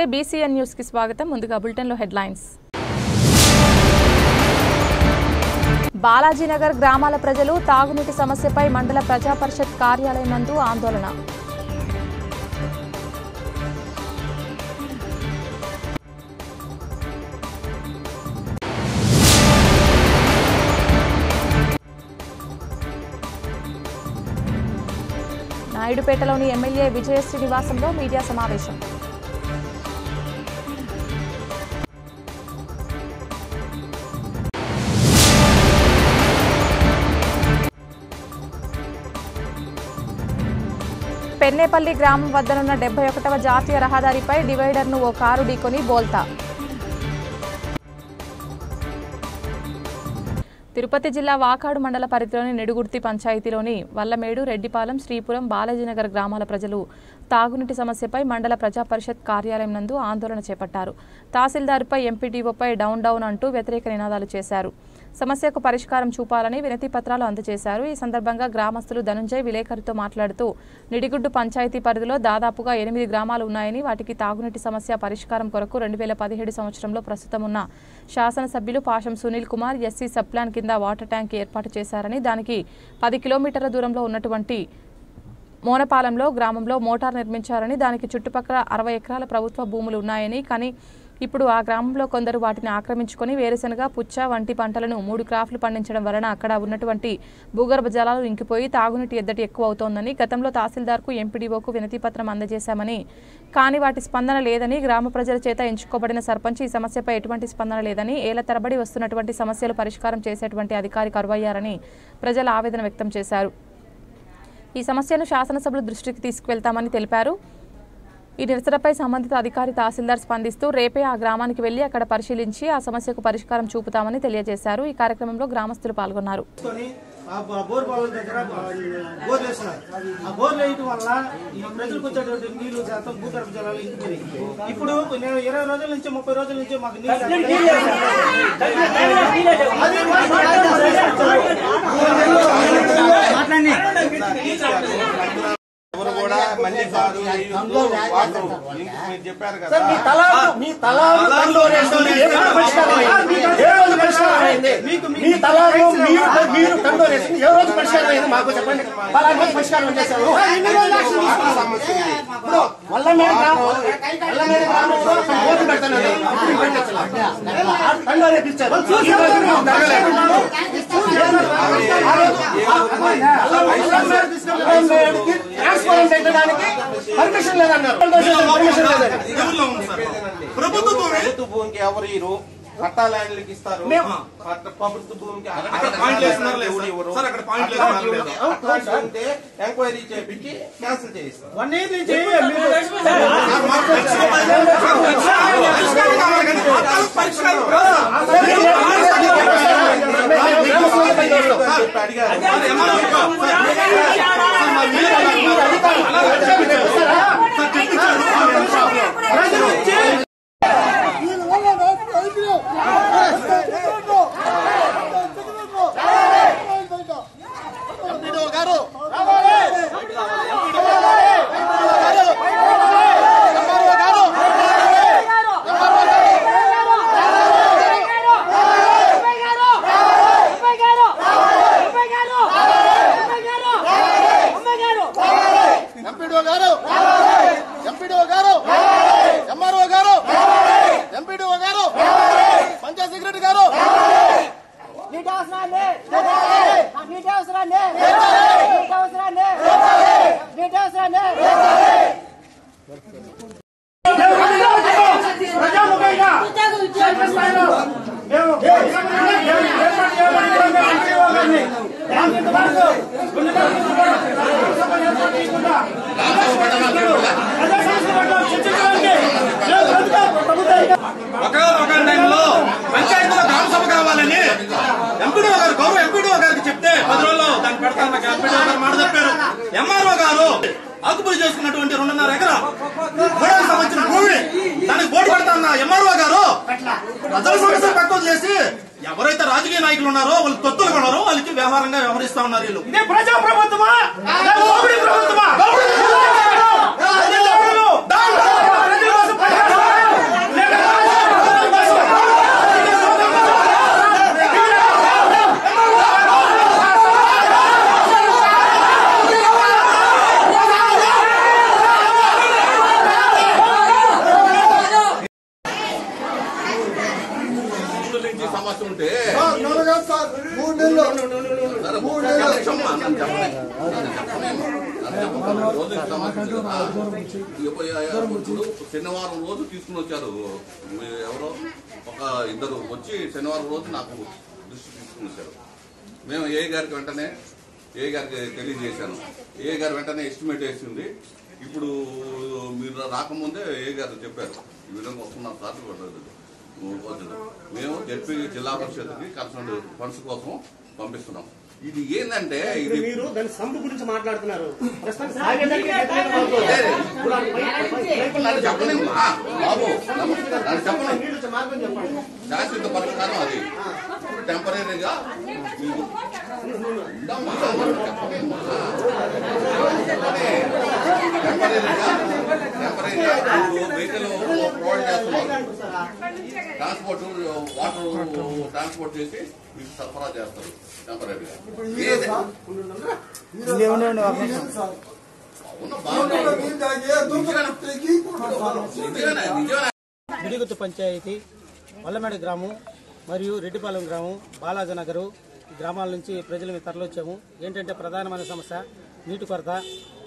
నమస్తే BCN news కి స్వాగతం. ముందుగా బులెటిన్ లో హెడ్లైన్స్. బాలాజీనగర్ గ్రామాల ప్రజలు తాగునీటి సమస్యపై మండల ప్రజా పరిషత్ కార్యాలయం నందు ఆందోళన. నాయుడుపేటలోని ఎమ్మెల్యే విజయశ్రీ నివాసంలో మీడియా సమావేశం. పెన్నేపల్లి గ్రామం వద్దనున్న 71వ జాతీయ రహదారిపై డివైడర్ను ఓ కారు ఢీకొని బోల్తా. తిరుపతి జిల్లా వాకాడు మండల పరిధిలోని నిడుగుర్తి పంచాయతీలోని వల్లమేడు, రెడ్డిపాలెం, శ్రీపురం, బాలాజీనగర్ గ్రామాల ప్రజలు తాగునీటి సమస్యపై మండల ప్రజా పరిషత్ కార్యాలయం నందు ఆందోళన చేపట్టారు. తహసీల్దార్పై, ఎంపీడీఓపై డౌన్ డౌన్ అంటూ వ్యతిరేక నినాదాలు చేశారు. సమస్యకు పరిష్కారం చూపాలని వినతి పత్రాలు అందజేశారు. ఈ సందర్భంగా గ్రామస్తులు ధనుంజయ్ విలేకరితో మాట్లాడుతూ నిడిగుడ్డు పంచాయతీ పరిధిలో దాదాపుగా 8 గ్రామాలు ఉన్నాయని, వాటికి తాగునీటి సమస్య పరిష్కారం కొరకు 2017 సంవత్సరంలో ప్రస్తుతం ఉన్న శాసనసభ్యులు Pasham Sunil Kumar SC sub plan కింద వాటర్ ట్యాంక్ ఏర్పాటు చేశారని, దానికి 10 కిలోమీటర్ల దూరంలో ఉన్నటువంటి మోనపాలెంలో గ్రామంలో మోటార్ నిర్మించారని, దానికి చుట్టుపక్కల 60 ఎకరాల ప్రభుత్వ భూములు ఉన్నాయని, కానీ ఇప్పుడు ఆ గ్రామంలో కొందరు వాటిని ఆక్రమించుకొని వేరుశనగ, పుచ్చ వంటి పంటలను 3 క్రాఫ్లు పండించడం వలన అక్కడ ఉన్నటువంటి భూగర్భ జలాలు ఇంకిపోయి తాగునీటి ఎద్దడి ఎక్కువ అవుతోందని, గతంలో తహసీల్దార్కు, ఎంపీడీఓకు వినతి పత్రం అందజేశామని, కానీ వాటి స్పందన లేదని, గ్రామ ప్రజల చేత ఎంచుకోబడిన సర్పంచ్ ఈ సమస్యపై ఎటువంటి స్పందన లేదని, ఏళ్ల తరబడి వస్తున్నటువంటి సమస్యలు పరిష్కారం చేసేటువంటి అధికారి కరువయ్యారని ప్రజలు ఆవేదన వ్యక్తం చేశారు. ఈ సమస్యను శాసనసభ్యుల దృష్టికి తీసుకువెళ్తామని తెలిపారు. ఈ నిరసనపై సంబంధిత అధికారి తహసీల్దార్ స్పందిస్తూ రేపే ఆ గ్రామానికి వెళ్లి అక్కడ పరిశీలించి ఆ సమస్యకు పరిష్కారం చూపుతామని తెలియజేశారు. ఈ కార్యక్రమంలో గ్రామస్తులు పాల్గొన్నారు. ఇప్పుడు 20 రోజుల నుంచి 30 రోజుల నుంచి మాకు ఎవరు కూడా మళ్ళీ కాదు మీరు చెప్పారు కదా, ప్రభుత్వ భూమికి ఎవరు ఇరు పట్టా ల్యాండ్లకి ఇస్తారు, ప్రభుత్వ భూమికి ఎంక్వైరీ చేపించి క్యాన్సిల్ చేయిస్తారు. 1 year నుంచి పంచాయతీలో గ్రామ సభ కావాలని ఎంపీడీఓ గారు గౌరవ ఎంపీడీఓ గారికి చెప్తే 10 రోజుల్లో దాన్ని పెడతాను ఎంపీడీఓ గారు మాట చెప్పారు. ఎంఆర్ఓ గారు ఆకుపై చేసుకున్నటువంటి 2.5 ఎకరా గోడకు సంబంధించిన భూమి దానికి బోర్డు పెడతాన్న ఎంఆర్ఓ గారు ప్రజల సమస్యలు పక్కన చేసి ఎవరైతే రాజకీయ నాయకులు ఉన్నారో వాళ్ళు తొత్తులు ఉన్నారో వాళ్ళకి వ్యవహారంగా వ్యవహరిస్తా ఉన్నారు. వీళ్ళు ఇదే ప్రజా ప్రభుత్వమా ప్రభుత్వమా శనివారం రోజు తీసుకుని వచ్చారు ఎవరో ఒక ఇద్దరు వచ్చి శనివారం రోజు నాకు దృష్టి తీసుకుని వచ్చారు. మేము ఏ గారికి వెంటనే తెలియజేశాను. ఏ గారు వెంటనే ఎస్టిమేట్ వేసింది. ఇప్పుడు మీరు రాకముందే ఏ గారు చెప్పారు ఈ విధంగా వస్తున్నారు సార్ వద్దు. మేము జడ్పీ జిల్లా పరిషత్కి కన్సర్న్ ఫండ్స్ కోసం పంపిస్తున్నాం. ఇది ఏంటంటే ఇది మీరు దాని సంపు గురించి మాట్లాడుతున్నారు. చెప్పండి బాబు, చెప్పండి. శాశ్వత పరిష్కారం అది టెంపరీగా వెహికల్ ప్రొవైడ్ చేస్తున్నారు. ట్రాన్స్పోర్ట్ వాటర్ ట్రాన్స్పోర్ట్ చేసి మీకు సరఫరా చేస్తారు టెంపరీగా. మిడిగుత్తు పంచాయతీ వల్లమేడ గ్రామం మరియు రెడ్డిపాలెం గ్రామం బాలాజీనగరు ఈ గ్రామాల నుంచి ప్రజలు తరలివచ్చాము. ఏంటంటే ప్రధానమైన సమస్య నీటి కొరత.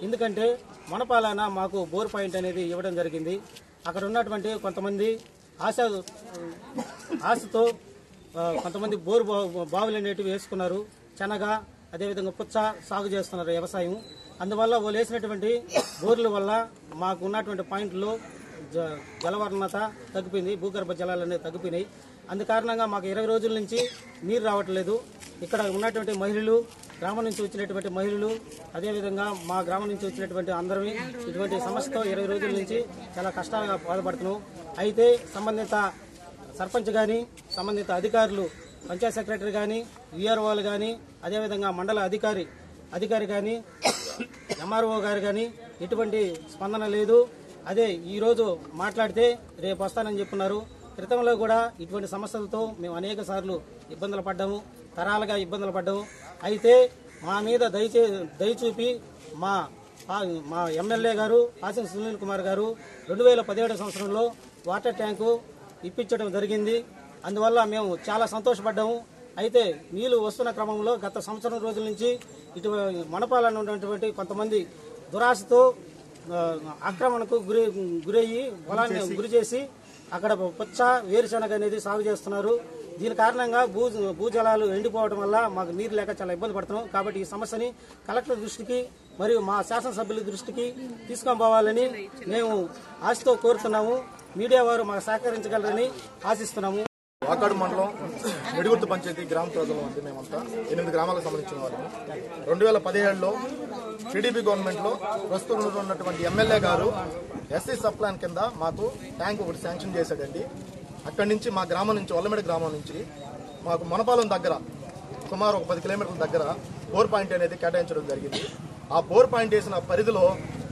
ఎందుకంటే మనపాలన మాకు బోర్ పాయింట్ అనేది ఇవ్వడం జరిగింది. అక్కడ ఉన్నటువంటి కొంతమంది ఆశతో కొంతమంది బోరు బావులు అనేటివి వేసుకున్నారు. శనగ అదేవిధంగా పుచ్చ సాగు చేస్తున్నారు వ్యవసాయం. అందువల్ల వాళ్ళు వేసినటువంటి బోర్ల వల్ల మాకు ఉన్నటువంటి పాయింట్లో జలవర్ణత తగ్గిపోయింది, భూగర్భ జలాలు అనేవి తగ్గిపోయినాయి. అందుకారణంగా మాకు 20 రోజుల నుంచి నీరు రావట్లేదు. ఇక్కడ ఉన్నటువంటి మహిళలు, గ్రామం నుంచి వచ్చినటువంటి మహిళలు, అదేవిధంగా మా గ్రామం నుంచి వచ్చినటువంటి అందరం ఇటువంటి సమస్యతో 20 రోజుల నుంచి చాలా కష్టాలుగా బాధపడుతున్నాం. అయితే సంబంధిత సర్పంచ్ కానీ, సంబంధిత అధికారులు, పంచాయత్ సెక్రటరీ కానీ, విఆర్ఓలు కానీ, అదేవిధంగా మండల అధికారి కానీ, ఎంఆర్ఓ గారు కానీ ఎటువంటి స్పందన లేదు. అదే ఈరోజు మాట్లాడితే రేపు వస్తానని చెప్పున్నారు. క్రితంలో కూడా ఇటువంటి సమస్యలతో మేము అనేక సార్లు ఇబ్బందులు పడ్డాము, తరాలుగా ఇబ్బందులు పడ్డాము. అయితే మా మీద దయచూపి మా ఎమ్మెల్యే గారు ఆశం సునీల్ కుమార్ గారు 2017 సంవత్సరంలో వాటర్ ట్యాంకు ఇప్పించడం జరిగింది. అందువల్ల మేము చాలా సంతోషపడ్డాము. అయితే నీళ్లు వస్తున్న క్రమంలో గత సంవత్సరం రోజుల నుంచి ఇటు మనపాలను ఉన్నటువంటి కొంతమంది దురాశతో ఆక్రమణకు గురయ్యి పొలాన్ని గురి చేసి అక్కడ పుచ్చ వేరుశనగ అనేది సాగు చేస్తున్నారు. దీని కారణంగా భూజలాలు ఎండిపోవడం వల్ల మాకు నీరు లేక చాలా ఇబ్బంది పడుతున్నాం. కాబట్టి ఈ సమస్యని కలెక్టర్ దృష్టికి మరియు మా శాసనసభ్యుల దృష్టికి తీసుకొని పోవాలని మేము ఆశతో కోరుతున్నాము. మీడియా వారు మాకు సహకరించగలరని ఆశిస్తున్నాము. వాకాడు మండలం మిడిగుత్తు పంచాయతీ గ్రామ ప్రజలు అంటే మేమంతా 8 గ్రామాలకు సంబంధించిన వాళ్ళము. 2017లో టీడీపీ గవర్నమెంట్లో ప్రస్తుతం ఉన్నటువంటి ఎమ్మెల్యే గారు ఎస్సీ సబ్ ప్లాన్ కింద మాకు ట్యాంక్ ఒకటి శాంక్షన్ చేశాడండి. అక్కడి నుంచి మా గ్రామం నుంచి వల్లమేడ గ్రామం నుంచి మాకు మనపాలెం దగ్గర సుమారు ఒక 10 కిలోమీటర్ల దగ్గర బోర్ పాయింట్ అనేది కేటాయించడం జరిగింది. ఆ బోర్ పాయింట్ వేసిన పరిధిలో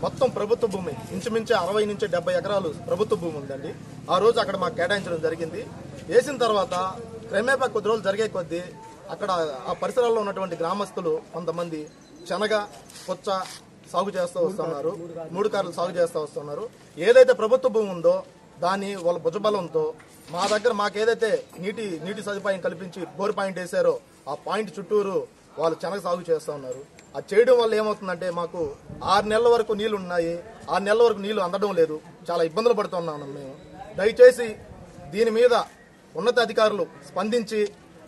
మొత్తం ప్రభుత్వ భూమి ఇంచుమించు 60 నుంచి 70 ఎకరాలు ప్రభుత్వ భూమి ఉందండి. ఆ రోజు అక్కడ మాకు కేటాయించడం జరిగింది. వేసిన తర్వాత క్రమేపా కొద్ది రోజులు జరిగే కొద్దీ అక్కడ ఆ పరిసరాల్లో ఉన్నటువంటి గ్రామస్తులు కొంతమంది శనగ, పుచ్చ సాగు చేస్తూ వస్తున్నారు, 3 కార్లు సాగు చేస్తూ వస్తున్నారు. ఏదైతే ప్రభుత్వ భూమి ఉందో దాన్ని వాళ్ళ భుజబలంతో మా దగ్గర మాకేదైతే నీటి సదుపాయం కల్పించి బోర్ పాయింట్ వేశారో ఆ పాయింట్ చుట్టూరు వాళ్ళు శనగ సాగు చేస్తూ ఉన్నారు. అది చేయడం వల్ల ఏమవుతుందంటే మాకు 6 నెలల వరకు నీళ్లు ఉన్నాయి, 6 నెలల వరకు నీళ్లు అందడం లేదు. చాలా ఇబ్బందులు పడుతున్నాం మేము. దయచేసి దీని మీద ఉన్నతాధికారులు స్పందించి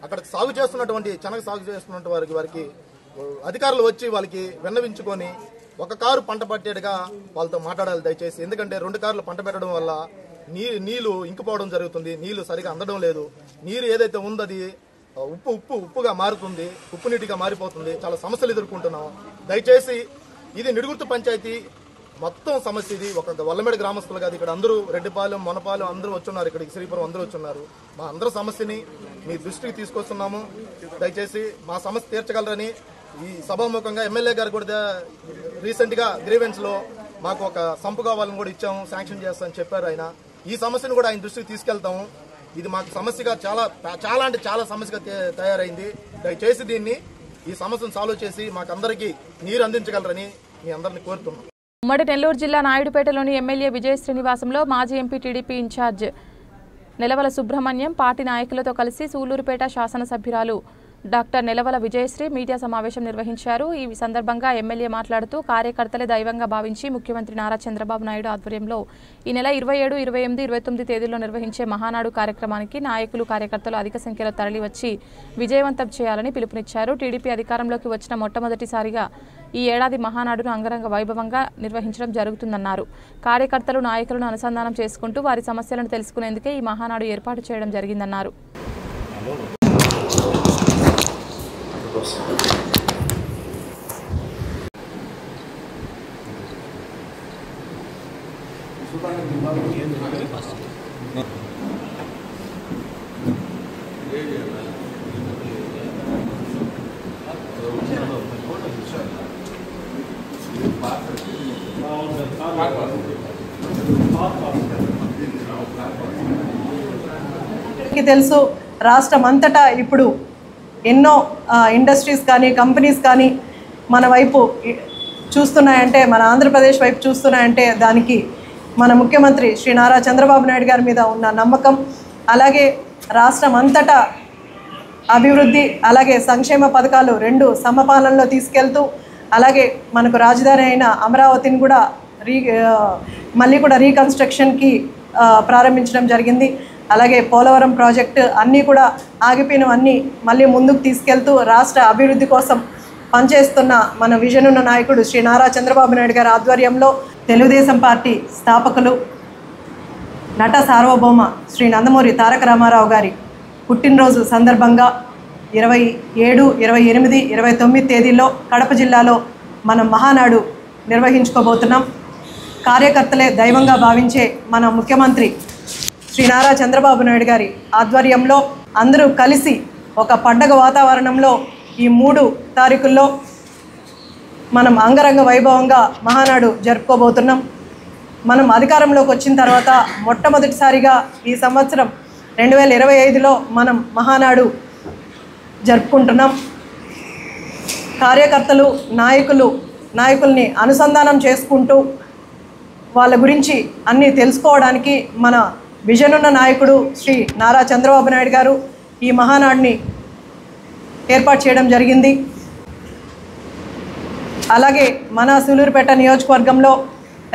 అక్కడ సాగు చేస్తున్నటువంటి శనగ సాగు చేస్తున్నటువంటి వారికి అధికారులు వచ్చి వాళ్ళకి విన్నవించుకొని 1 కారు పంట పట్టేట్టుగా వాళ్ళతో మాట్లాడాలి దయచేసి. ఎందుకంటే 2 కార్లు పంట పెట్టడం వల్ల నీళ్లు ఇంకిపోవడం జరుగుతుంది, నీళ్లు సరిగా అందడం లేదు. నీరు ఏదైతే ఉందో అది ఉప్పుగా మారుతుంది, ఉప్పు నీటిగా మారిపోతుంది. చాలా సమస్యలు ఎదుర్కొంటున్నాం. దయచేసి ఇది నిడుగుర్తు పంచాయతీ మొత్తం సమస్య. ఇది ఒక వల్లమేడ గ్రామస్తులు కాదు, ఇక్కడ అందరూ రెడ్డిపాలెం, మొనపాలెం అందరూ వచ్చున్నారు, ఇక్కడికి శ్రీపురం అందరూ వచ్చున్నారు. మా అందరూ సమస్యని మీ దృష్టికి తీసుకొస్తున్నాము. దయచేసి మా సమస్య తీర్చగలరని ఈ సభాముఖంగా ఎమ్మెల్యే గారు కూడా రీసెంట్ గా గ్రీవెన్స్ లో మాకు ఒక సంపు కావాలని కూడా ఇచ్చాము, శాంక్షన్ చేస్తామని చెప్పారు ఆయన. ఈ సమస్యను కూడా ఆయన దృష్టికి తీసుకెళ్తాము. ఇది మాకు సమస్యగా చాలా అంటే చాలా సమస్యగా తయారైంది. దయచేసి దీన్ని ఈ సమస్యను సాల్వ్ చేసి మాకందరికీ నీరు అందించగలరని మీ అందరినీ కోరుతున్నాం. ఉమ్మడి నెల్లూరు జిల్లా నాయుడుపేటలోని ఎమ్మెల్యే విజయ శ్రీనివాసంలో మాజీ MP TDP in charge Nelavala Subrahmanyam party నాయకులతో కలిసి సూలూరుపేట శాసనసభ్యురాలు డాక్టర్ నెలవల విజయశ్రీ మీడియా సమావేశం నిర్వహించారు. ఈ సందర్భంగా ఎమ్మెల్యే మాట్లాడుతూ కార్యకర్తలే దైవంగా భావించి ముఖ్యమంత్రి నారా చంద్రబాబు నాయుడు ఆధ్వర్యంలో ఈ నెల 27, 28, 29 తేదీల్లో నిర్వహించే మహానాడు కార్యక్రమానికి నాయకులు కార్యకర్తలు అధిక సంఖ్యలో తరలివచ్చి విజయవంతం చేయాలని పిలుపునిచ్చారు. టీడీపీ అధికారంలోకి వచ్చిన మొట్టమొదటిసారిగా ఈ ఏడాది మహానాడును అంగరంగ వైభవంగా నిర్వహించడం జరుగుతుందన్నారు. కార్యకర్తలు నాయకులను అనుసంధానం చేసుకుంటూ వారి సమస్యలను తెలుసుకునేందుకే ఈ మహానాడు ఏర్పాటు చేయడం జరిగిందన్నారు. తెలుసు రాష్ట్రం అంతటా ఇప్పుడు ఎన్నో ఇండస్ట్రీస్ కానీ కంపెనీస్ కానీ మన వైపు చూస్తున్నాయంటే, మన ఆంధ్రప్రదేశ్ వైపు చూస్తున్నాయంటే దానికి మన ముఖ్యమంత్రి శ్రీ నారా చంద్రబాబు నాయుడు గారి మీద ఉన్న నమ్మకం, అలాగే రాష్ట్రం అంతటా అభివృద్ధి అలాగే సంక్షేమ పథకాలు రెండు సమపాలనలో తీసుకెళ్తూ, అలాగే మనకు రాజధాని అయిన అమరావతిని కూడా మళ్ళీ కూడా రీకన్స్ట్రక్షన్కి ప్రారంభించడం జరిగింది. అలాగే పోలవరం ప్రాజెక్టు అన్నీ కూడా ఆగిపోయినవన్నీ మళ్ళీ ముందుకు తీసుకెళ్తూ రాష్ట్ర అభివృద్ధి కోసం పనిచేస్తున్న మన విజన్ ఉన్న నాయకుడు శ్రీ నారా చంద్రబాబు నాయుడు గారి ఆధ్వర్యంలో తెలుగుదేశం పార్టీ స్థాపకులు నట సార్వభౌమ శ్రీ నందమూరి తారక రామారావు గారి పుట్టినరోజు సందర్భంగా 27, 28, 29 తేదీల్లో కడప జిల్లాలో మనం మహానాడు నిర్వహించుకోబోతున్నాం. కార్యకర్తలే దైవంగా భావించే మన ముఖ్యమంత్రి శ్రీ నారా చంద్రబాబు నాయుడు గారి ఆధ్వర్యంలో అందరూ కలిసి ఒక పండగ వాతావరణంలో ఈ 3 తారీఖుల్లో మనం అంగరంగ వైభవంగా మహానాడు జరుపుకోబోతున్నాం. మనం అధికారంలోకి వచ్చిన తర్వాత మొట్టమొదటిసారిగా ఈ సంవత్సరం 2025లో మనం మహానాడు జరుపుకుంటున్నాం. కార్యకర్తలు నాయకుల్ని అనుసంధానం చేసుకుంటూ వాళ్ళ గురించి అన్నీ తెలుసుకోవడానికి మన విజన్ ఉన్న నాయకుడు శ్రీ నారా చంద్రబాబు నాయుడు గారు ఈ మహానాడుని ఏర్పాటు చేయడం జరిగింది. అలాగే మన సూలూరుపేట నియోజకవర్గంలో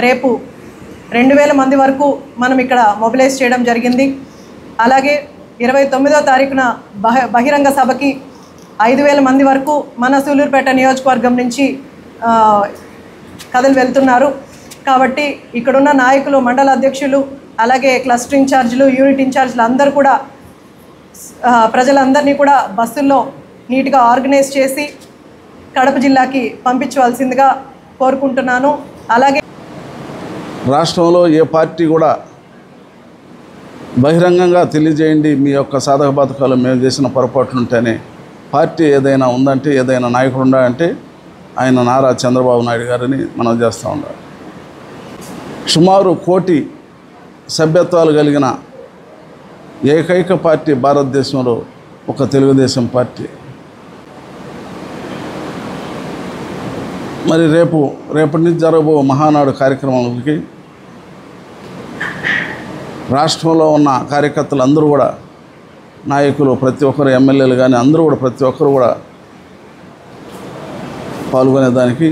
రేపు 2000 మంది వరకు మనం ఇక్కడ మొబిలైజ్ చేయడం జరిగింది. అలాగే 29వ తారీఖున బహిరంగ సభకి 5000 మంది వరకు మన సూలూరుపేట నియోజకవర్గం నుంచి కథలు వెళ్తున్నారు. కాబట్టి ఇక్కడున్న నాయకులు, మండల అధ్యక్షులు, అలాగే క్లస్టర్ ఇన్ఛార్జీలు, యూనిట్ ఇన్ఛార్జీలు అందరూ కూడా ప్రజలందరినీ కూడా బస్సుల్లో నీట్గా ఆర్గనైజ్ చేసి కడప జిల్లాకి పంపించవలసిందిగా కోరుకుంటున్నాను. అలాగే రాష్ట్రంలో ఏ పార్టీ కూడా బహిరంగంగా తెలియజేయండి మీ యొక్క సాధక బాధకాలు, మేము చేసిన పొరపాట్లు ఉంటేనే పార్టీ ఏదైనా ఉందంటే, ఏదైనా నాయకుడు ఉండాలంటే ఆయన నారా చంద్రబాబు నాయుడు గారిని మనం చేస్తూ ఉండాలి. సుమారు 1 కోటి సభ్యత్వాలు కలిగిన ఏకైక పార్టీ భారతదేశంలో ఒక తెలుగుదేశం పార్టీ. మరి రేపటి నుంచి జరగబో మహానాడు కార్యక్రమానికి రాష్ట్రంలో ఉన్న కార్యకర్తలు అందరూ కూడా, నాయకులు ప్రతి ఒక్కరు, ఎమ్మెల్యేలు కానీ అందరూ కూడా ప్రతి ఒక్కరు కూడా పాల్గొనేదానికి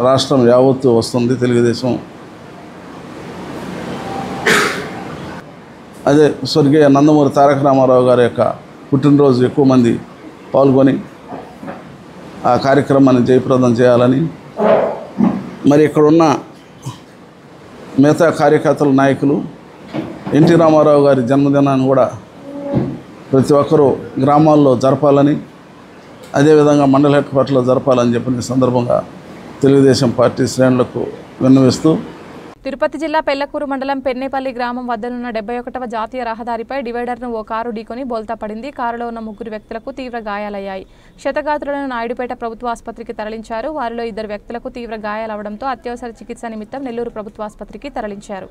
రాష్ట్రం యావత్తు వస్తుంది తెలుగుదేశం. అదే స్వర్గీయ నందమూరి తారక రామారావు గారి యొక్క పుట్టినరోజు ఎక్కువ మంది పాల్గొని ఆ కార్యక్రమాన్ని జయప్రదం చేయాలని, మరి ఇక్కడున్న మిగతా కార్యకర్తల నాయకులు ఎన్టీ రామారావు గారి జన్మదినాన్ని కూడా ప్రతి ఒక్కరూ గ్రామాల్లో జరపాలని, అదేవిధంగా మండల హెడ్ క్వార్టర్లో జరపాలని చెప్పిన సందర్భంగా తెలుగుదేశం పార్టీ శ్రేణులకు విన్నవిస్తూ, తిరుపతి జిల్లా పెళ్లకూరు మండలం పెన్నేపల్లి గ్రామం వద్దనున్న 71వ జాతీయ రహదారిపై డివైడర్ను ఓ కారు ఢీకొని బోల్తా పడింది. కారులో ఉన్న 3 వ్యక్తులకు తీవ్ర గాయాలయ్యాయి. క్షతగాత్రులను నాయుడుపేట ప్రభుత్వ ఆసుపత్రికి తరలించారు. వారిలో 2 వ్యక్తులకు తీవ్ర గాయాలవడంతో అత్యవసర చికిత్స నిమిత్తం నెల్లూరు ప్రభుత్వ ఆసుపత్రికి తరలించారు.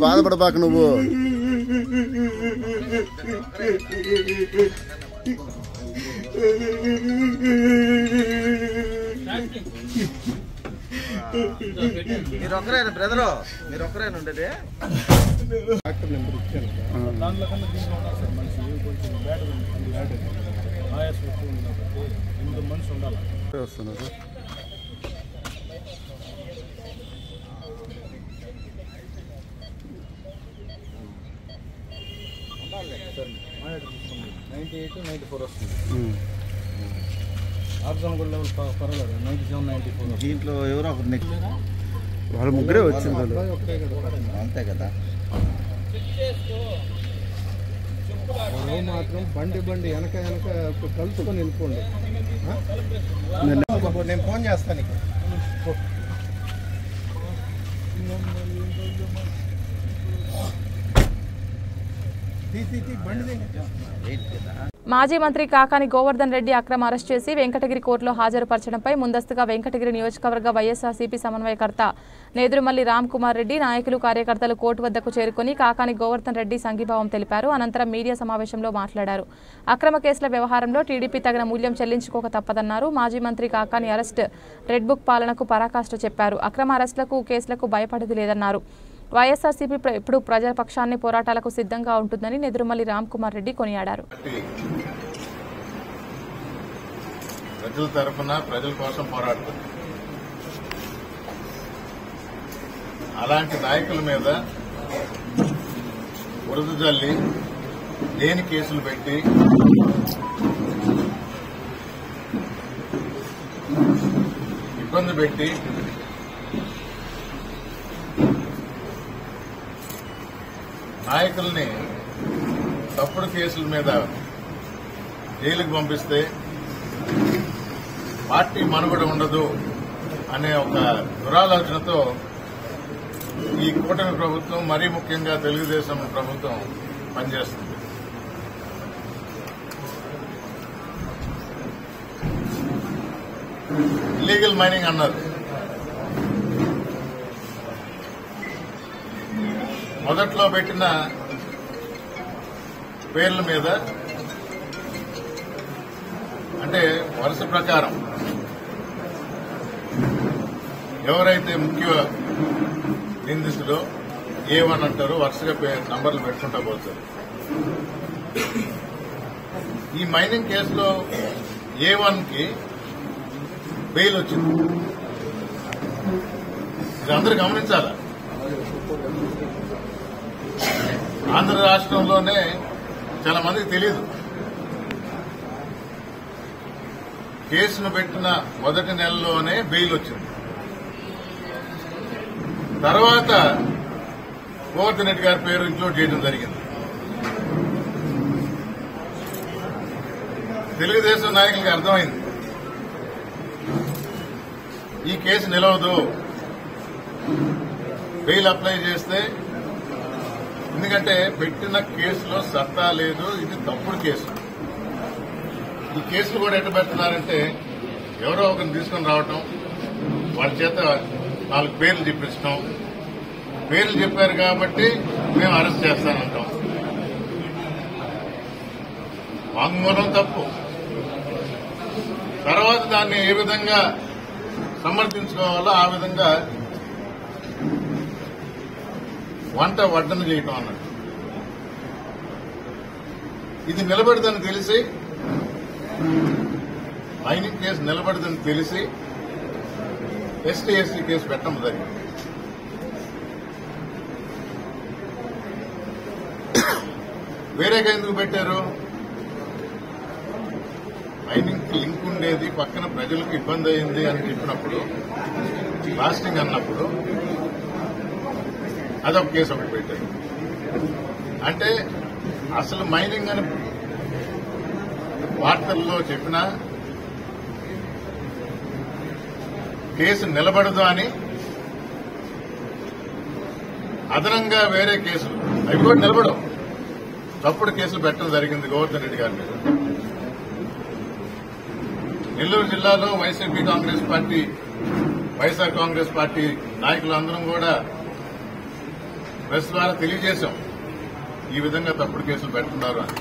బాధపడబాక నువ్వు. మీరొక్కరేనా బ్రదరు? మీరొక్కరేనా ఉండేది? డాక్టర్ నెంబర్ ఇచ్చాను. దాంట్లో కన్నా దీంట్లో ఉన్నారు సార్ మనిషి కొంచెం బ్యాడ్ ఆయాసం ఎక్కువ ఉంది కాబట్టి 8 మనిషి ఉండాలి. వస్తున్నారు. సార్ 98, 94 వస్తుంది. ఆక్సిజన్ కూడా లెవెల్ పర్వాలేదు 97, 94. దీంట్లో ఎవరో ఒకరు వాళ్ళు ముగ్గురే వచ్చింది. అంతే కదా. మాత్రం బండి వెనక కలుసుకొని వెళ్ళిపోండి. నేను ఫోన్ చేస్తాను. మాజీ మంత్రి కాకాని గోవర్ధన్ రెడ్డి అక్రమ అరెస్ట్ చేసి వెంకటగిరి కోర్టులో హాజరుపరచడంపై ముందస్తుగా వెంకటగిరి నియోజకవర్గ వైఎస్ఆర్సీపీ సమన్వయకర్త నేదురుమల్లి రామ్ కుమార్ రెడ్డి నాయకులు కార్యకర్తలు కోర్టు వద్దకు చేరుకుని కాకాని గోవర్ధన్ రెడ్డి సంఘీభావం తెలిపారు. అనంతరం మీడియా సమావేశంలో మాట్లాడారు. అక్రమ కేసుల వ్యవహారంలో టీడీపీ తగిన మూల్యం చెల్లించుకోక తప్పదన్నారు. మాజీ మంత్రి కాకాని అరెస్ట్ రెడ్ బుక్ పాలనకు పరాకాష్ట చెప్పారు. అక్రమ అరెస్టులకు కేసులకు భయపడేది లేదన్నారు. వైఎస్ఆర్సీపీ ఇప్పుడు ప్రజాపక్షాన్ని పోరాటాలకు సిద్ధంగా ఉంటుందని నేదురుమల్లి రామ్ కుమార్ రెడ్డి కొనియాడారు. ప్రజల తరఫున ప్రజల కోసం పోరాడుతుంది. అలాంటి నాయకుల మీద బురద జల్లి లేని కేసులు పెట్టి ఇబ్బంది పెట్టి నాయకుల్ని తప్పుడు కేసుల మీద జైలుకు పంపిస్తే పార్టీ మనుగడ ఉండదు అనే ఒక దురాలోచనతో ఈ కూటమి ప్రభుత్వం, మరీ ముఖ్యంగా తెలుగుదేశం ప్రభుత్వం పనిచేస్తుంది. ఇల్లీగల్ మైనింగ్ అన్నారు. మొదట్లో పెట్టిన పేర్ల మీద అంటే వరుస ప్రకారం ఎవరైతే ముఖ్య నిందితులో A1 అంటారో వరుసగా నంబర్లు పెట్టుకుంటా పోతారు. ఈ మైనింగ్ కేసులో A1కి బెయిల్ వచ్చింది. ఇది అందరూ గమనించాలా. ఆంధ్ర రాష్ట్రంలోనే చాలా మందికి తెలియదు. కేసును పెట్టిన మొదటి నెలలోనే బెయిల్ వచ్చింది. తర్వాత గోవర్ధన్ రెడ్డి గారి పేరు ఇంక్లూడ్ చేయడం జరిగింది. తెలుగుదేశం నాయకులకి అర్థమైంది ఈ కేసు నిలవదు, బెయిల్ అప్లై చేస్తే, ఎందుకంటే పెట్టిన కేసులో సత్తా లేదు, ఇది తప్పుడు కేసు. ఈ కేసులు కూడా ఎట్లా పెడుతున్నారంటే ఎవరో ఒకరిని తీసుకుని రావటం, వాళ్ళ చేత 4 పేర్లు చెప్పించడం, పేర్లు చెప్పారు కాబట్టి మేము అరెస్ట్ చేస్తానంటాం. వాంగ్మూలం తప్పు. తర్వాత దాన్ని ఏ విధంగా సమర్థించుకోవాలో ఆ విధంగా వంట వడ్డన చేయటం అన్నట్టు. ఇది నిలబడదని తెలిసి, మైనింగ్ కేసు నిలబడదని తెలిసి ST/ST కేసు పెట్టడం జరిగింది. వేరేగా ఎందుకు పెట్టారు? మైనింగ్ కి లింక్ ఉండేది, పక్కన ప్రజలకు ఇబ్బంది అయింది అని చెప్పినప్పుడు, బ్లాస్టింగ్ అన్నప్పుడు అదొక కేసు ఒకటి పెట్టారు. అంటే అసలు మైనింగ్ అని వార్తల్లో చెప్పినా కేసు నిలబడదు అని అదనంగా వేరే కేసులు అవి కూడా నిలబడవు, తప్పుడు కేసులు పెట్టడం జరిగింది గోవర్ధన్ రెడ్డి గారి మీద. నెల్లూరు జిల్లాలో YCP Congress party, YSR Congress party నాయకులందరం కూడా ప్రెస్ ద్వారా తెలియజేశాం ఈ విధంగా తప్పుడు కేసులు పెడుతున్నారు అని.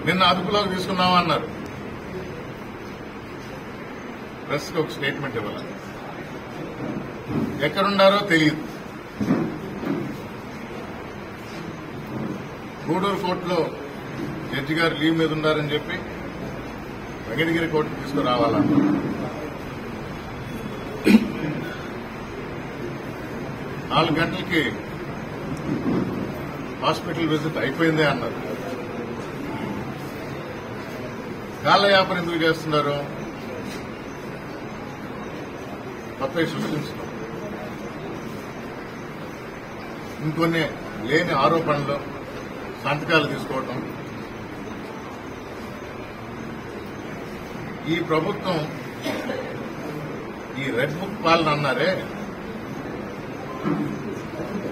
నిన్న అదుపులోకి తీసుకున్నామన్నారు, ప్రెస్కి ఒక స్టేట్మెంట్ ఇవ్వాలి. ఎక్కడున్నారో తెలియదు. గూడూరు కోర్టులో జడ్జి గారు లీవ్ మీద ఉన్నారని చెప్పి వెంకటగిరి కోర్టుకు తీసుకురావాలన్నారు. 4 గంటలకి హాస్పిటల్ విజిట్ అయిపోయిందే అన్నారు. కాలయాపన ఎందుకు చేస్తున్నారు? కొత్తవి సృష్టించడం, ఇంకొన్ని లేని ఆరోపణలు, సంతకాలు తీసుకోవటం. ఈ ప్రభుత్వం ఈ రెడ్ బుక్ పాలన అన్నారే,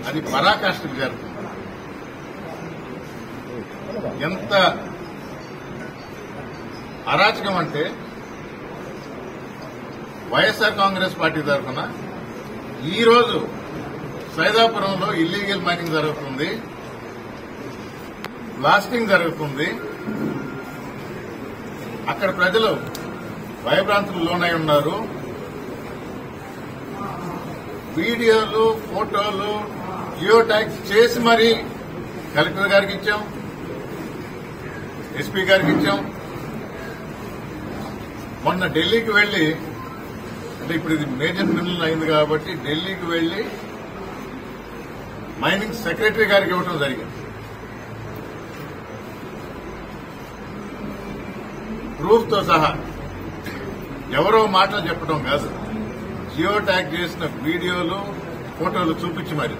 అది పరాకాష్ఠకు చేరుతుంది. ఎంత అరాచకం అంటే వైఎస్ఆర్ కాంగ్రెస్ పార్టీ తరఫున ఈ రోజు సైదాపురంలో ఇల్లీగల్ మైనింగ్ జరుగుతుంది, బ్లాస్టింగ్ జరుగుతుంది. అక్కడ ప్రజలు భయభ్రాంతులకు లోనై ఉన్నారు. వీడియోలు, ఫోటోలు జియో ట్యాగ్స్ చేసి మరీ కలెక్టర్ గారికి ఇచ్చాం, ఎస్పీ గారికి ఇచ్చాం. మొన్న ఢిల్లీకి వెళ్లి, అంటే ఇప్పుడు ఇది మేజర్ మినరల్ అయింది కాబట్టి ఢిల్లీకి వెళ్లి మైనింగ్ సెక్రటరీ గారికి ఇవ్వడం జరిగింది. ప్రూఫ్ తో సహా. ఎవరో మాటలు చెప్పడం కాదు, జియో ట్యాగ్ చేసిన వీడియోలు, ఫోటోలు చూపించి మరి.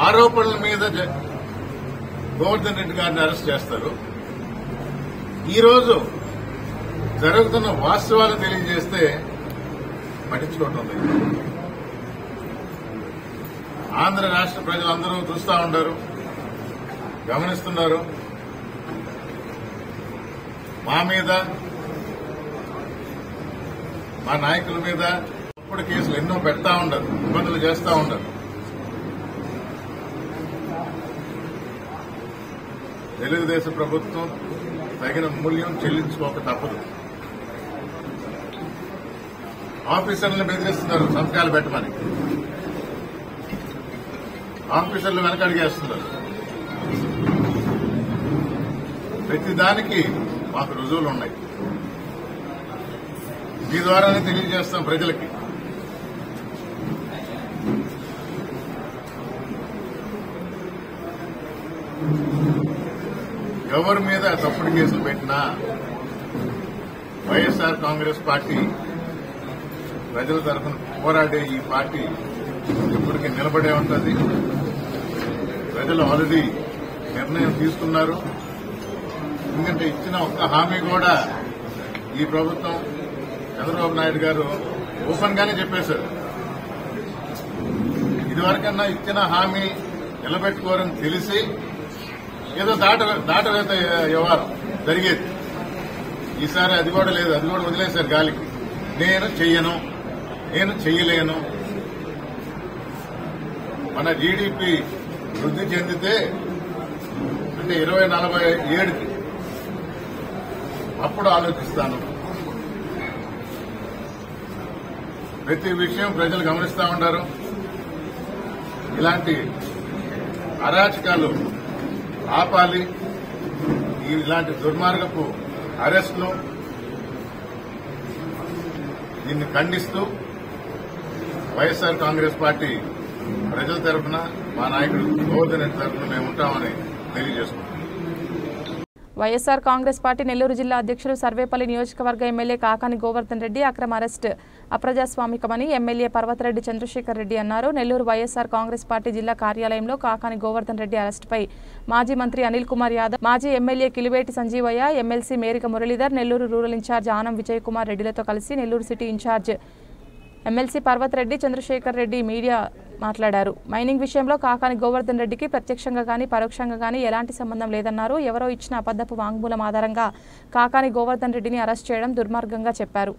ఆరోపణల మీద గోవర్ధన్ రెడ్డి గారిని అరెస్ట్ చేస్తారు. ఈరోజు జరుగుతున్న వాస్తవాలు తెలియజేస్తే పట్టించుకోవటం లేదు. ఆంధ్ర రాష్ట్ర ప్రజలందరూ చూస్తూ ఉన్నారు, గమనిస్తున్నారు. మా మీద, మా నాయకుల మీద తప్పుడు కేసులు ఎన్నో పెడతా ఉండరు, ఇబ్బందులు చేస్తూ ఉండరు. తెలుగుదేశం ప్రభుత్వం తగిన మూల్యం చెల్లించుకోక తప్పదు. ఆఫీసర్లను బెదిరిస్తున్నారు సంతకాలు పెట్టమని, ఆఫీసర్లు వెనకడిగేస్తున్నారు. ప్రతిదానికి మాకు రుజువులు ఉన్నాయి. మీ ద్వారానే తెలియజేస్తాం ప్రజలకి. ఎవరి మీద తప్పుడు కేసులు పెట్టినా వైఎస్ఆర్ కాంగ్రెస్ పార్టీ ప్రజల తరఫున పోరాడే ఈ పార్టీ ఎప్పటికీ నిలబడే ఉంటుంది. ప్రజలు ఆల్రెడీ నిర్ణయం తీసుకున్నారు. ఎందుకంటే ఇచ్చిన ఒక్క హామీ కూడా ఈ ప్రభుత్వం, చంద్రబాబు నాయుడు గారు ఓపెన్ గానే చెప్పేశారు. ఇదివరకన్నా ఇచ్చిన హామీ నిలబెట్టుకోరని తెలిసి ఏదో దాటవేత వ్యవహారం జరిగేది. ఈసారి అది కూడా లేదు, అది కూడా వదిలేశారు గాలికి. నేను చెయ్యను, నేను చెయ్యలేను. మన జీడీపీ వృద్ధి చెందితే అంటే 2047కి అప్పుడు ఆలోచిస్తాను. ప్రతి విషయం ప్రజలు గమనిస్తా ఉంటారు. ఇలాంటి అరాచకాలు ఆపాలి. ఇలాంటి దుర్మార్గపు అరెస్టులు దీన్ని ఖండిస్తూ వైఎస్ఆర్ కాంగ్రెస్ పార్టీ ప్రజల తరఫున, మా నాయకుడు గోవర్ధన్ రెడ్డి తరఫున మేము ఉంటామని తెలియజేసుకుంటున్నాం. వైఎస్ఆర్ కాంగ్రెస్ పార్టీ నెల్లూరు జిల్లా అధ్యక్షులు సర్వేపల్లి నియోజకవర్గ ఎమ్మెల్యే కాకాని గోవర్ధన్ రెడ్డి అక్రమ అరెస్ట్ అప్రజాస్వామికమని ఎమ్మెల్యే పర్వతరెడ్డి చంద్రశేఖర్ రెడ్డి అన్నారు. నెల్లూరు వైఎస్ఆర్ కాంగ్రెస్ పార్టీ జిల్లా కార్యాలయంలో కాకాని గోవర్ధన్ రెడ్డి అరెస్టుపై మాజీ మంత్రి అనిల్ కుమార్ యాదవ్, మాజీ MLA Kiliveti Sanjeevaiah, MLC Merika Muralidhar, Nellore rural incharge Anam Vijay Kumar రెడ్డిలతో కలిసి Nellore city incharge MLC Parvathareddy Chandrasekhar Reddy media మాట్లాడారు. మైనింగ్ విషయంలో కాకాని గోవర్ధన్ రెడ్డికి ప్రత్యక్షంగా కానీ పరోక్షంగా కానీ ఎలాంటి సంబంధం లేదన్నారు. ఎవరో ఇచ్చిన అబద్ధపు వాంగ్మూలం ఆధారంగా కాకాని గోవర్ధన్ రెడ్డిని అరెస్ట్ చేయడం దుర్మార్గంగా చెప్పారు.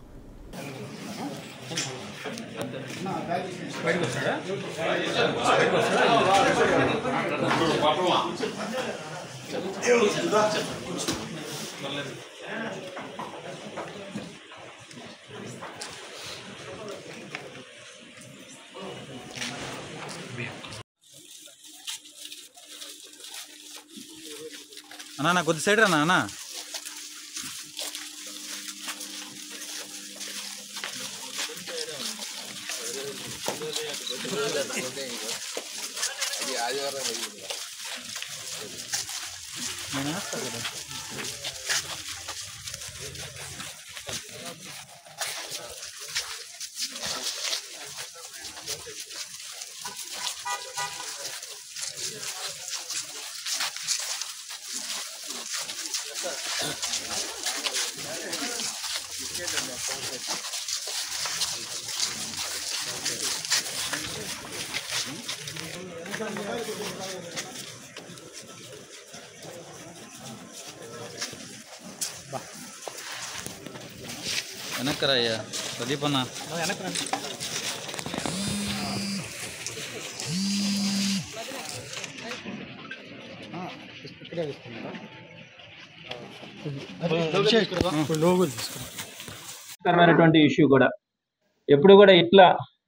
అన్నా కొద్ది సైడ్ రా అన్న. వెనక్కరా అయ్యా ప్రదీప్ అన్న వెనక్కి. ఇష్యూ కూడా ఎప్పుడు కూడా ఇట్లా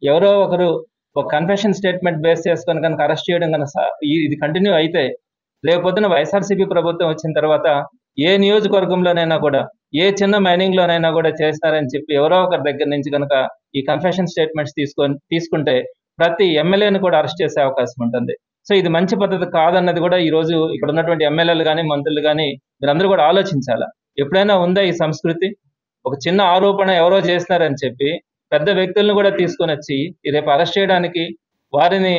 ఎవరో ఒకరు ఒక కన్ఫెషన్ స్టేట్మెంట్ బేస్ చేసుకొని కనుక అరెస్ట్ చేయడం కనుక ఇది కంటిన్యూ అయితే లేకపోతే వైఎస్ఆర్సీపీ ప్రభుత్వం వచ్చిన తర్వాత ఏ నియోజకవర్గంలోనైనా కూడా ఏ చిన్న మైనింగ్ లోనైనా కూడా చేస్తారని చెప్పి ఎవరో ఒకరి దగ్గర నుంచి కనుక ఈ కన్ఫెషన్ స్టేట్మెంట్స్ తీసుకుంటే ప్రతి ఎమ్మెల్యేని కూడా అరెస్ట్ చేసే అవకాశం ఉంటుంది. సో ఇది మంచి పద్ధతి కాదన్నది కూడా ఈ రోజు ఇక్కడ ఉన్నటువంటి ఎమ్మెల్యేలు కానీ మంత్రులు కానీ మీరందరూ కూడా ఆలోచించాలా. ఎప్పుడైనా ఉందా ఈ సంస్కృతి? ఒక చిన్న ఆరోపణ ఎవరో చేస్తున్నారని చెప్పి పెద్ద వ్యక్తులను కూడా తీసుకొని వచ్చి రేపు అరెస్ట్ చేయడానికి వారిని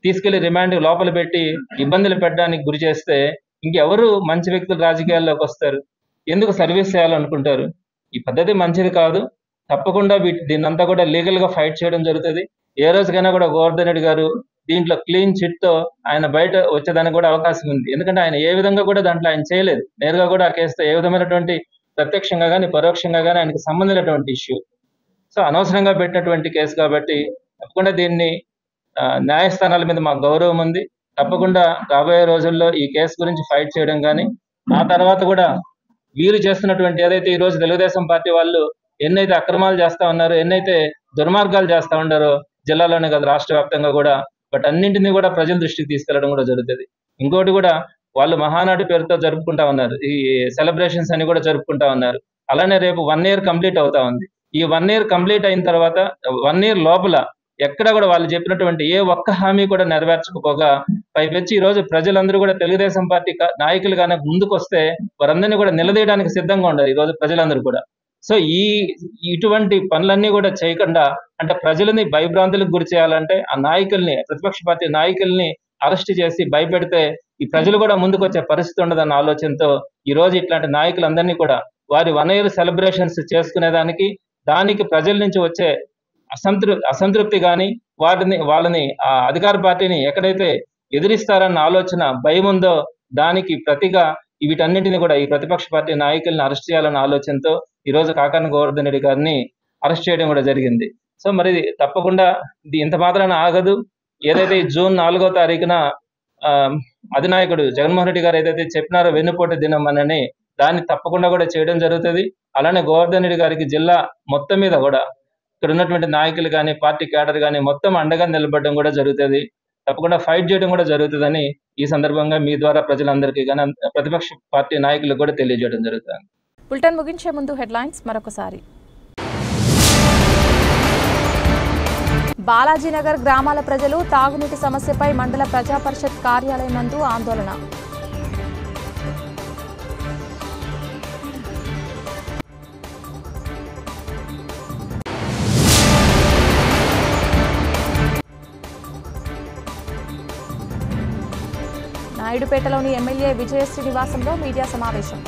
తీసుకెళ్లి రిమాండ్ లోపల పెట్టి ఇబ్బందులు పెట్టడానికి గురి చేస్తే ఇంకెవరు మంచి వ్యక్తులు రాజకీయాల్లోకి వస్తారు? ఎందుకు సర్వీస్ చేయాలనుకుంటారు? ఈ పద్ధతి మంచిది కాదు. తప్పకుండా దీన్నంతా కూడా లీగల్ గా ఫైట్ చేయడం జరుగుతుంది. ఏ రోజుకైనా కూడా గోవర్ధన్ రెడ్డి గారు దీంట్లో క్లీన్ చిట్ తో ఆయన బయట వచ్చేదానికి కూడా అవకాశం ఉంది. ఎందుకంటే ఆయన ఏ విధంగా కూడా దాంట్లో ఆయన చేయలేదు. నేరుగా కూడా ఆ కేసుతో ఏ విధమైనటువంటి ప్రత్యక్షంగా కానీ పరోక్షంగా కానీ ఆయనకు సంబంధించినటువంటి ఇష్యూ. సో అనవసరంగా పెట్టినటువంటి కేసు కాబట్టి తప్పకుండా దీన్ని న్యాయస్థానాల మీద మాకు గౌరవం ఉంది. తప్పకుండా రాబోయే రోజుల్లో ఈ కేసు గురించి ఫైట్ చేయడం కానీ ఆ తర్వాత కూడా వీరు చేస్తున్నటువంటి ఏదైతే ఈ రోజు తెలుగుదేశం పార్టీ వాళ్ళు ఎన్నైతే అక్రమాలు చేస్తా ఉన్నారో, ఎన్నైతే దుర్మార్గాలు చేస్తా ఉన్నారో జిల్లాలోనే కాదు రాష్ట్ర వ్యాప్తంగా కూడా, బట్ అన్నింటినీ కూడా ప్రజల దృష్టికి తీసుకెళ్లడం కూడా జరుగుతుంది. ఇంకోటి కూడా వాళ్ళు మహానాడు పేరుతో జరుపుకుంటా ఉన్నారు, ఈ సెలబ్రేషన్స్ అని కూడా జరుపుకుంటా ఉన్నారు. అలానే రేపు 1 year కంప్లీట్ అవుతా ఉంది. ఈ 1 year కంప్లీట్ అయిన తర్వాత 1 year లోపల ఎక్కడ కూడా వాళ్ళు చెప్పినటువంటి ఏ ఒక్క హామీ కూడా నెరవేర్చకపోగా పైపెచ్చి ఈ రోజు ప్రజలందరూ కూడా తెలుగుదేశం పార్టీ నాయకులు కానీ ముందుకు వస్తే వారందరినీ కూడా నిలదీయడానికి సిద్ధంగా ఉన్నారు ఈ రోజు ప్రజలందరూ కూడా. సో ఇటువంటి పనులన్నీ కూడా చేయకుండా, అంటే ప్రజలని భయభ్రాంతులకు గురి చేయాలంటే ఆ నాయకుల్ని, ప్రతిపక్ష పార్టీ నాయకుల్ని అరెస్ట్ చేసి భయపెడితే ఈ ప్రజలు కూడా ముందుకు వచ్చే పరిస్థితి ఉండదన్న ఆలోచనతో ఈ రోజు ఇట్లాంటి నాయకులందరినీ కూడా వారి 1 year సెలబ్రేషన్స్ చేసుకునేదానికి, దానికి ప్రజల నుంచి వచ్చే అసంతృప్తి కానీ వాళ్ళని ఆ అధికార పార్టీని ఎక్కడైతే ఎదిరిస్తారన్న ఆలోచన భయం ఉందో దానికి ప్రతిగా వీటన్నింటినీ కూడా ఈ ప్రతిపక్ష పార్టీ నాయకులను అరెస్ట్ చేయాలన్న ఆలోచనతో ఈ రోజు కాకాని గోవర్ధన్ రెడ్డి గారిని అరెస్ట్ చేయడం కూడా జరిగింది. సో మరి తప్పకుండా ఇది ఇంత మాత్రాన ఆగదు. ఏదైతే June 4వ తారీఖున అధినాయకుడు జగన్మోహన్ రెడ్డి గారు ఏదైతే చెప్పినారో వెన్నుపోటు దినం అని, దాన్ని తప్పకుండా కూడా చేయడం జరుగుతుంది. అలానే గోవర్ధన్ రెడ్డి గారికి జిల్లా మొత్తం మీద కూడా ఇక్కడ ఉన్నటువంటి నాయకులు కానీ పార్టీ క్యాడర్ కానీ మొత్తం అండగా నిలబడడం కూడా జరుగుతుంది. తప్పకుండా ఫైట్ చేయడం కూడా జరుగుతుందని ఈ సందర్భంగా మీ ద్వారా ప్రజలందరికీ కానీ ప్రతిపక్ష పార్టీ నాయకులకు కూడా తెలియజేయడం జరుగుతుంది. బులెటిన్ ముగించే ముందు హెడ్లైన్స్ మరొకసారి. బాలాజీనగర్ గ్రామాల ప్రజలు తాగునీటి సమస్యపై మండల ప్రజా పరిషత్ కార్యాలయం నందు ఆందోళన. నాయుడుపేటలోని ఎమ్మెల్యే విజయశ్రీ నివాసంలో మీడియా సమావేశం.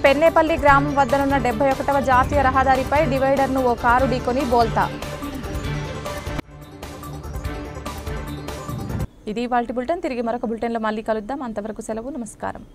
పెన్నేపల్లి గ్రామం వద్దనున్న 71వ జాతీయ రహదారిపై డివైడర్ను ఓ కారు ఢీకొని బోల్తా. ఇది ఇవాల్టి బులెటిన్. తిరిగి మరొక బులెటిన్లో మళ్ళీ కలుద్దాం. అంతవరకు సెలవు. నమస్కారం.